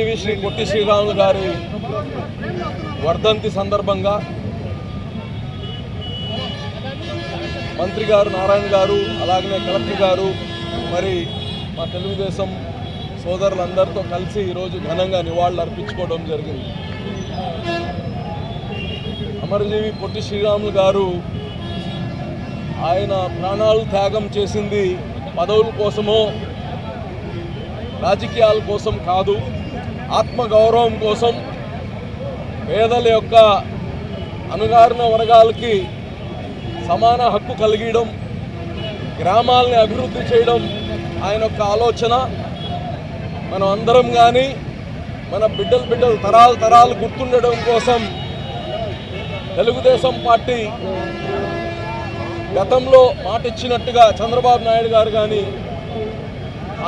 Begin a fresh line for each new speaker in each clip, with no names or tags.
అమరజీవి శ్రీ పొట్టి శ్రీరాములు గారి వర్ధంతి సందర్భంగా మంత్రి గారు నారాయణ గారు అలాగనే కలెక్టర్ గారు మరి మా తెలుగుదేశం సోదరులందరితో కలిసి ఈరోజు ఘనంగా నివాళులు అర్పించుకోవడం జరిగింది. అమరజీవి పొట్టి శ్రీరాములు గారు ఆయన ప్రాణాలు త్యాగం చేసింది పదవుల కోసమో రాజకీయాల కోసం కాదు, ఆత్మగౌరవం కోసం, పేదల యొక్క అణగారిన వర్గాలకి సమాన హక్కు కలిగించడం, గ్రామాలని అభివృద్ధి చేయడం ఆయన యొక్క ఆలోచన. మనం అందరం కానీ మన బిడ్డలు తరాలు గుర్తుండడం కోసం తెలుగుదేశం పార్టీ గతంలో మాట ఇచ్చినట్టుగా చంద్రబాబు నాయుడు గారు కానీ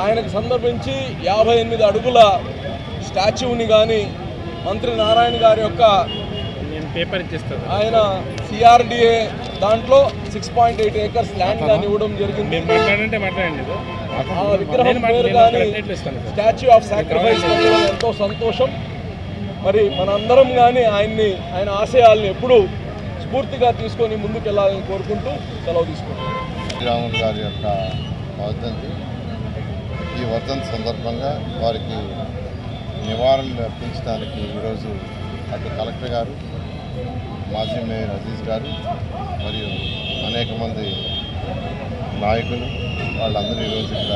ఆయనకు సందర్భించి 58 అడుగుల స్టాచ్యూని కానీ మంత్రి నారాయణ గారి యొక్క
పేపర్ ఇచ్చేస్తారు
ఆయన సిఆర్డిఏ దాంట్లో 6.8 ఏకర్స్ ల్యాండ్ కానీ ఇవ్వడం జరిగింది. ఆ విగ్రహం పేరు కానీ స్టాచ్యూ ఆఫ్ సాక్రిఫైస్ పెట్టడం ఎంతో సంతోషం. మరి మనందరం కానీ ఆయన ఆశయాల్ని ఎప్పుడూ స్ఫూర్తిగా తీసుకొని ముందుకెళ్లాలని కోరుకుంటూ సెలవు తీసుకుంటాం.
శ్రీరాములు గారి యొక్క వర్ధంతి, ఈ వర్ధంతి సందర్భంగా వారికి నివారణలు అర్పించడానికి ఈరోజు అటు కలెక్టర్ గారు, మాజీ మేయర్ అజీజ్ గారు మరియు అనేక మంది నాయకులు వాళ్ళందరూ ఈరోజు ఇక్కడ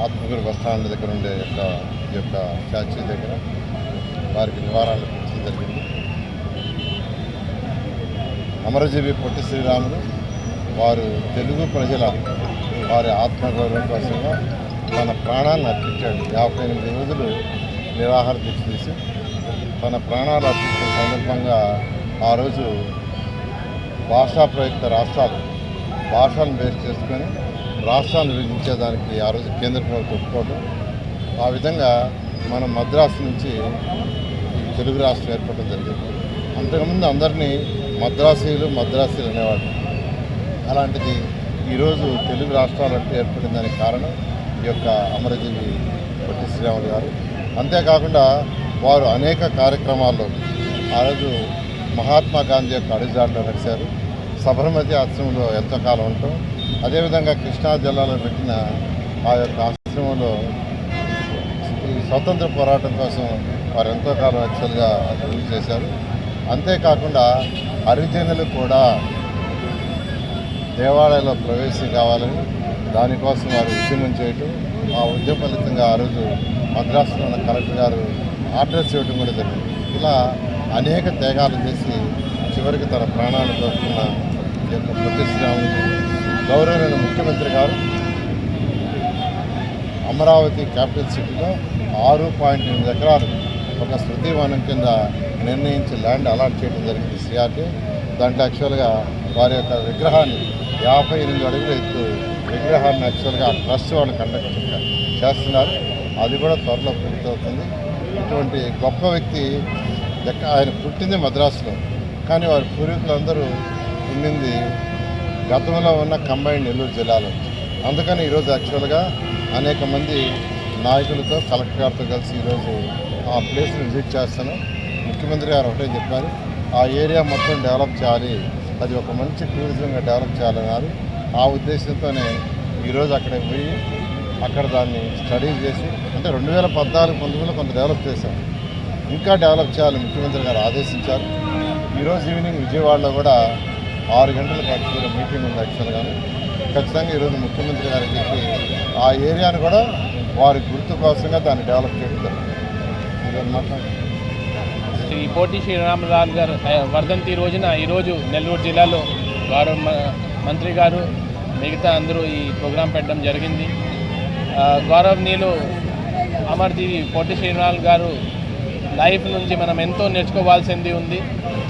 ఆత్మకూరు బస్టాండ్ దగ్గర ఉండే ఈ యొక్క స్టాచ్యూ దగ్గర వారికి నివారణలు అర్పించడం జరిగింది. అమరజీవి పొట్టి శ్రీరాములు వారు తెలుగు ప్రజల వారి ఆత్మగౌరవం కోసంగా తన ప్రాణాలను అర్పించాడు. 58 రోజులు నిరాహార దీక్ష తీసి తన ప్రాణాలు అర్పించిన సందర్భంగా ఆ రోజు భాషా ప్రయుక్త రాష్ట్రాలు భాషలను బేస్ చేసుకొని రాష్ట్రాన్ని విభజించేదానికి ఆ రోజు కేంద్ర ప్రభుత్వం ఒప్పుకోవడం, ఆ విధంగా మనం మద్రాసు నుంచి ఈ తెలుగు రాష్ట్రం ఏర్పడడం జరిగింది. అంతకుముందు అందరినీ మద్రాసీలు అనేవాడు. అలాంటిది ఈరోజు తెలుగు రాష్ట్రాలంటే ఏర్పడిన దానికి కారణం ఈ యొక్క అమరజీవి పొట్టి శ్రీరాములు గారు. అంతేకాకుండా వారు అనేక కార్యక్రమాల్లో ఆ రోజు మహాత్మా గాంధీ యొక్క అడుగుజాడలో నడిచారు. సబర్మతి ఆశ్రమంలో ఎంతో కాలం ఉంటాం. అదేవిధంగా కృష్ణా జిల్లాలో పెట్టిన ఆ యొక్క ఆశ్రమంలో ఈ స్వతంత్ర పోరాటం కోసం వారు ఎంతో కాలం యాక్చువల్గా కృషి చేశారు. అంతేకాకుండా హరిజనులు కూడా దేవాలయంలో ప్రవేశం కావాలని దానికోసం వారు ఉద్యమం చేయటం, ఆ ఉద్యమ ఫలితంగా ఆ రోజు మద్రాసులో ఉన్న కలెక్టర్ గారు ఆర్డర్స్ ఇవ్వడం కూడా జరిగింది. ఇలా అనేక త్యాగాలు చేసి చివరికి తన ప్రాణాలు కోరుకున్న ఈ యొక్క పొట్టి శ్రీరాములు గౌరవమైన ముఖ్యమంత్రి గారు అమరావతి క్యాపిటల్ సిటీలో 6.8 ఎకరాలు ఒక స్మృతివనం కింద నిర్ణయించి ల్యాండ్ అలాట్ చేయడం జరిగింది సిఆర్టీ. దాంట్లో యాక్చువల్గా వారి యొక్క విగ్రహాన్ని 58 అడుగుల ఎత్తు విగ్రహాన్ని యాక్చువల్గా ట్రస్ట్ వాళ్ళు కండక్ట్ చేస్తున్నారు. అది కూడా త్వరలో పూర్తవుతుంది. ఇటువంటి గొప్ప వ్యక్తి ఆయన పుట్టింది మద్రాసులో, కానీ వారి పూర్వీకులందరూ ఉండింది గతంలో ఉన్న కంబైన్డ్ నెల్లూరు జిల్లాలో. అందుకని ఈరోజు యాక్చువల్గా అనేక మంది నాయకులతో కలెక్టర్ గారితో కలిసి ఈరోజు ఆ ప్లేస్ని విజిట్ చేస్తాను. ముఖ్యమంత్రి గారు ఒకటే చెప్పారు, ఆ ఏరియా మొత్తం డెవలప్ చేయాలి, అది ఒక మంచి టూరిజంగా డెవలప్ చేయాలన్నారు. ఆ ఉద్దేశంతోనే ఈరోజు అక్కడికి పోయి అక్కడ దాన్ని స్టడీ చేసి, అంటే 2014-19లో కొంత డెవలప్ చేశాం, ఇంకా డెవలప్ చేయాలని ముఖ్యమంత్రి గారు ఆదేశించారు. ఈరోజు ఈవినింగ్ విజయవాడలో కూడా 6 గంటలకు యాక్చువల్గా మీటింగ్ ఉంది. యాక్చువల్గా ఖచ్చితంగా ఈరోజు ముఖ్యమంత్రి గారికి చెప్పి ఆ ఏరియాను కూడా వారి గుర్తు కోసంగా దాన్ని డెవలప్ చేయడం జరుగుతుంది.
శ్రీ పొట్టి శ్రీరాములు గారు వర్ధంతి రోజున ఈరోజు నెల్లూరు జిల్లాలో గౌరవ మంత్రి గారు మిగతా అందరూ ఈ ప్రోగ్రాం పెట్టడం జరిగింది. గౌరవనీయులు అమరజీవి పొట్టి శ్రీరాములు గారు లైఫ్ నుంచి మనం ఎంతో నేర్చుకోవాల్సింది ఉంది.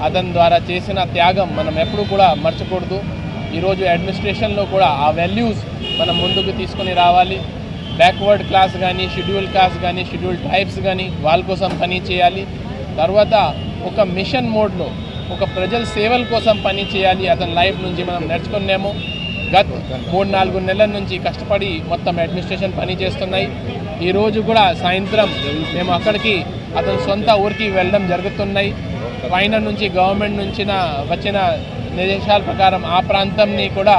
అతని ద్వారా చేసిన త్యాగం మనం ఎప్పుడు కూడా మర్చికూడదు. ఈరోజు అడ్మినిస్ట్రేషన్లో కూడా ఆ వాల్యూస్ మనం ముందుకు తీసుకొని రావాలి. బ్యాక్వర్డ్ క్లాస్ కానీ, షెడ్యూల్ కాస్ట్ కానీ, షెడ్యూల్ ట్రైబ్స్ కానీ వాళ్ళ కోసం పని చేయాలి. తర్వాత ఒక మిషన్ మోడ్లో ఒక ప్రజల సేవల కోసం పని చేయాలి. అతని లైఫ్ నుంచి మనం నేర్చుకున్నాము. గత 3-4 నెలల నుంచి కష్టపడి మొత్తం అడ్మినిస్ట్రేషన్ పని చేస్తున్నాయి. ఈరోజు కూడా సాయంత్రం మేము అక్కడికి అతని సొంత ఊరికి వెళ్ళడం జరుగుతున్నాయి. పైన నుంచి గవర్నమెంట్ నుంచి వచ్చిన నిర్దేశాల ప్రకారం ఆ ప్రాంతంని కూడా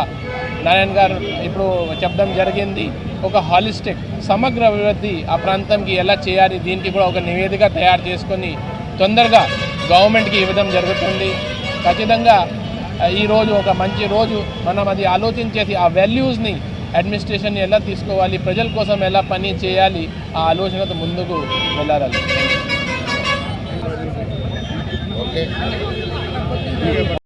నారాయణ గారు ఇప్పుడు చెప్పడం జరిగింది. ఒక హాలిస్టిక్ సమగ్ర అభివృద్ధి ఆ ప్రాంతంకి ఎలా చేయాలి, దీనికి కూడా ఒక నివేదిక తయారు చేసుకొని తొందరగా గవర్నమెంట్కి ఇవ్వడం జరుగుతుంది. ఖచ్చితంగా ఈరోజు ఒక మంచి రోజు. మనం అది ఆలోచించేసి ఆ వాల్యూస్ని అడ్మినిస్ట్రేషన్ ఎలా తీసుకోవాలి, ప్రజల కోసం ఎలా పని చేయాలి, ఆ ఆలోచనతో ముందుకు వెళ్ళాలి.
ఓకే.